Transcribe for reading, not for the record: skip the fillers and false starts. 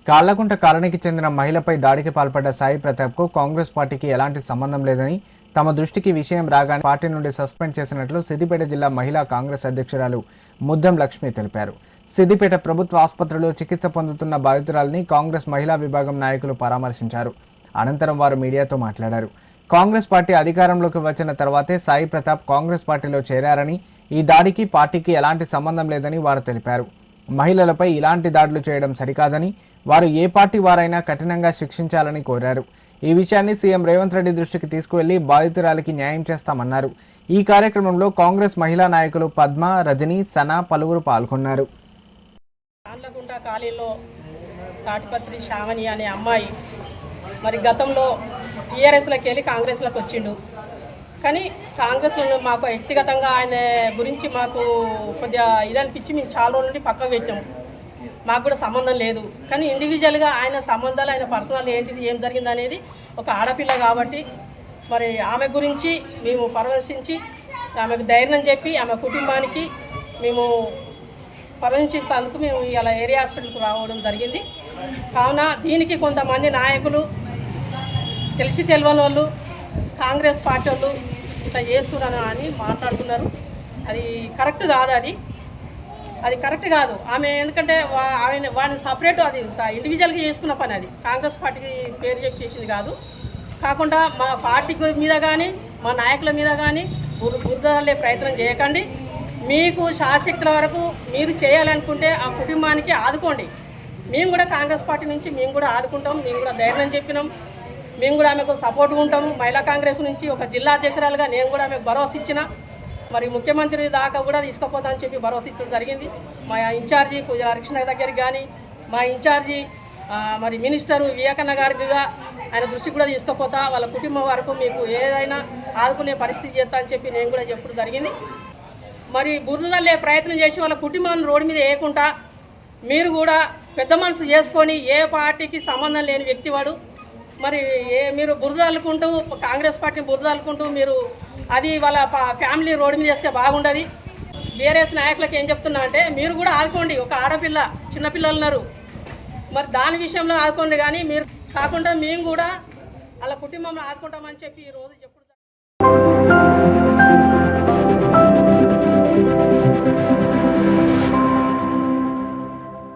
కాళ్లకుంట కాలనీకి చెందిన మహిళపై దాడికి పాల్పడ్డ సాయి ప్రతాప్కు కాంగ్రెస్ పార్టీకి ఎలాంటి సంబంధం లేదని, తమ దృష్టికి విషయం రాగానే పార్టీ నుండి సస్పెండ్ చేసినట్లు సిద్దిపేట జిల్లా మహిళా కాంగ్రెస్ అధ్యక్షురాలు ముద్దం లక్ష్మి తెలిపారు. సిద్దిపేట ప్రభుత్వ ఆసుపత్రిలో చికిత్స పొందుతున్న బాధితురాలిని కాంగ్రెస్ మహిళా విభాగం నాయకులు పరామర్శించారు. అనంతరం వారు మీడియాతో మాట్లాడారు. కాంగ్రెస్ పార్టీ అధికారంలోకి వచ్చిన తర్వాతే సాయి ప్రతాప్ కాంగ్రెస్ పార్టీలో చేరారని, ఈ దాడికి పార్టీకి ఎలాంటి సంబంధం లేదని వారు తెలిపారు. మహిళలపై ఇలాంటి దాడులు చేయడం సరికాదని, వారు ఏ పార్టీ వారైనా కఠినంగా శిక్షించాలని కోరారు. ఈ విషయాన్ని సీఎం రేవంత్ రెడ్డి దృష్టికి తీసుకువెళ్లి బాధితురాలికి న్యాయం చేస్తామన్నారు. ఈ కార్యక్రమంలో కాంగ్రెస్ మహిళా నాయకులు పద్మ, రజని, సనా పలువురు పాల్గొన్నారు. కాళ్లకుంట కాలనీలో తాటిపత్రి శ్రావణి అనే అమ్మాయి మరి గతంలో టీఆర్ఎస్లోకి వెళ్ళి కాంగ్రెస్లోకి వచ్చిండు. కానీ కాంగ్రెస్లో మాకు వ్యక్తిగతంగా ఆయన గురించి మాకు కొద్దిగా ఇదనిపించి మేము చాలా రోజుల నుండి పక్కకు పెట్టాము. మాకు కూడా సంబంధం లేదు. కానీ ఇండివిజువల్గా ఆయన సంబంధాలు, ఆయన పర్సనల్ ఏంటిది, ఏం జరిగింది అనేది ఒక ఆడపిల్ల కాబట్టి మరి ఆమె గురించి మేము పరామర్శించి ఆమెకు ధైర్యం చెప్పి ఆమె కుటుంబానికి మేము పరామర్శించేందుకు మేము ఇలా ఏరియా హాస్పిటల్కి రావడం జరిగింది. కావున దీనికి కొంతమంది నాయకులు తెలిసి తెలియని వాళ్ళు, కాంగ్రెస్ పార్టీ వాళ్ళు ఇట్లా చేస్తున్నారు అని మాట్లాడుతున్నారు. అది కరెక్ట్ కాదు. అది కరెక్ట్ కాదు. ఆమె ఎందుకంటే వాడిని సపరేట్, అది ఇండివిజువల్గా చేసుకున్న పని. అది కాంగ్రెస్ పార్టీకి పేరు చెప్పి చేసింది కాదు. కాకుండా మా పార్టీ మీద కానీ మా నాయకుల మీద కానీ బురదలే ప్రయత్నం చేయకండి. మీకు శాశక్తుల వరకు మీరు చేయాలనుకుంటే ఆ కుటుంబానికి ఆదుకోండి. మేము కూడా కాంగ్రెస్ పార్టీ నుంచి మేము కూడా ఆదుకుంటాం. మేము కూడా ధైర్యం చెప్పినాం. మేము కూడా ఆమెకు సపోర్ట్గా ఉంటాము. మహిళా కాంగ్రెస్ నుంచి ఒక జిల్లా అధ్యక్షురాలుగా నేను కూడా ఆమెకు భరోసా ఇచ్చిన. మరి ముఖ్యమంత్రి దాకా కూడా తీసుకుపోతామని చెప్పి భరోసా ఇచ్చడం జరిగింది. మా ఇన్ఛార్జి పూజల హరికృష్ణ దగ్గరికి కానీ, మా ఇన్ఛార్జి మరి మినిస్టరు వివేకన్న గారిగా ఆయన దృష్టికి కూడా తీసుకుపోతా, వాళ్ళ కుటుంబం వరకు మీకు ఏదైనా ఆదుకునే పరిస్థితి చేస్తా అని చెప్పి నేను కూడా చెప్పడం జరిగింది. మరి బురదల్లే ప్రయత్నం చేసి వాళ్ళ కుటుంబాన్ని రోడ్డు మీద వేయకుండా మీరు కూడా పెద్ద మనసు చేసుకొని, ఏ పార్టీకి సంబంధం లేని వ్యక్తి వాడు, మరి మీరు బురద అల్లుకుంటూ కాంగ్రెస్ పార్టీని బురద అల్లుకుంటూ మీరు అది వాళ్ళ ఫ్యామిలీ రోడ్డు మీద చేస్తే బాగుండదు. బీఆర్ఎస్ నాయకులకు ఏం చెప్తున్నా అంటే మీరు కూడా ఆదుకోండి. ఒక ఆడపిల్ల, చిన్నపిల్లలు ఉన్నారు, మరి దాని విషయంలో ఆదుకోండి. కానీ మీరు కాకుండా మేము కూడా వాళ్ళ కుటుంబంలో ఆదుకుంటామని చెప్పి ఈరోజు